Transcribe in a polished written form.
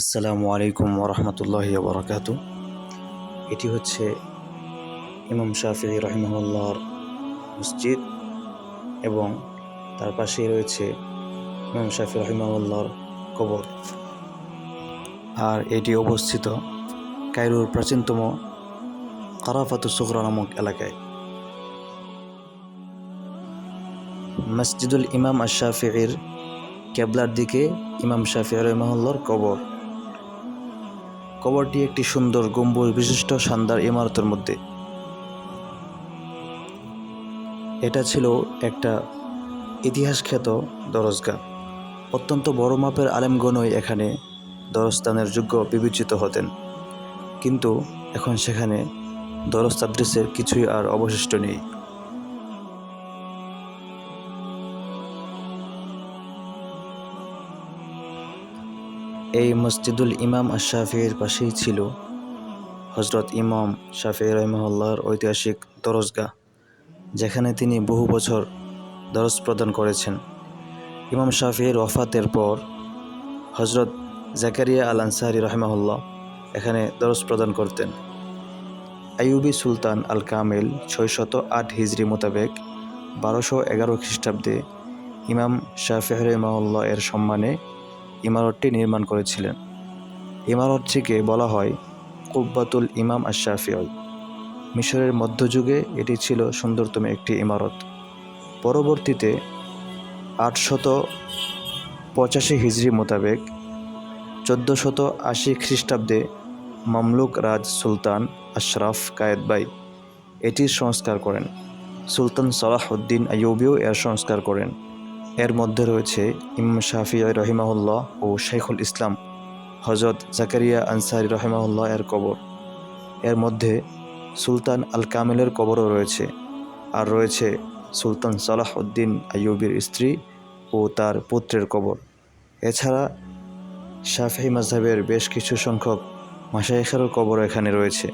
আসসালামু আলাইকুম ওরহমতুল্লাহি ওবরাকাতু। এটি হচ্ছে ইমাম শাফিঈ রহিমাহুল্লাহর মসজিদ এবং তার পাশেই রয়েছে ইমাম শাফিঈ রহিমাহুল্লাহর কবর। আর এটি অবস্থিত কায়রোর প্রাচীনতম কারাফাতুস সুগরা নামক এলাকায়। মসজিদুল ইমাম আশ-শাফিঈর কেবলার দিকে ইমাম শাফিঈ রহিমাহুল্লাহর কবর। কবরটি একটি সুন্দর গম্বুজ বিশিষ্ট শানদার ইমারতের মধ্যে। এটা ছিল একটা ইতিহাসখ্যাত দরজগাহ। অত্যন্ত বড় মাপের আলেমগণই এখানে দরস্থানের যোগ্য বিবেচিত হতেন, কিন্তু এখন সেখানে দরস্তাদৃশের কিছুই আর অবশিষ্ট নেই। এই মসজিদুল ইমাম আশ-শাফিঈর পাশেই ছিল হজরত ইমাম শাফিঈ রহিমাহুল্লাহর ঐতিহাসিক দরজগাহ, যেখানে তিনি বহু বছর দরস প্রদান করেছেন। ইমাম শাফিঈর ওয়াফাতের পর হজরত জাকারিয়া আল আনসারী রহিমাহুল্লাহ এখানে দরস প্রদান করতেন। আইয়ুবী সুলতান আল কামিল 608 হিজরি মোতাবেক 1211 খ্রিস্টাব্দে ইমাম শাফিঈ রহিমাহুল্লাহ এর সম্মানে ইমারতটি নির্মাণ করেছিলেন। ইমারতটিকে বলা হয় কুব্বাতুল ইমাম আশ-শাফিঈ। মিশরের মধ্যযুগে এটি ছিল সুন্দরতম একটি ইমারত। পরবর্তীতে 885 হিজরি মোতাবেক 1480 খ্রিস্টাব্দে মামলুক রাজ সুলতান আশরাফ কায়েতবাই এটির সংস্কার করেন। সুলতান সালাহউদ্দিন আইয়ুবীও এর সংস্কার করেন। এর মধ্যে রয়েছে ইমাম শাফিঈ রহিমাহুল্লাহ ও শাইখুল ইসলাম হযরত জাকারিয়া আনসারী রহিমাহুল্লাহ এর কবর। এর মধ্যে সুলতান আল কামিলের কবরও রয়েছে। আর রয়েছে সুলতান সালাহউদ্দিন আইয়ুবীর স্ত্রী ও তার পুত্রের কবর। এছাড়া শাফিঈ মাযহাবের বেশ কিছু সংখ্যক মাশায়েখেরও কবর এখানে রয়েছে।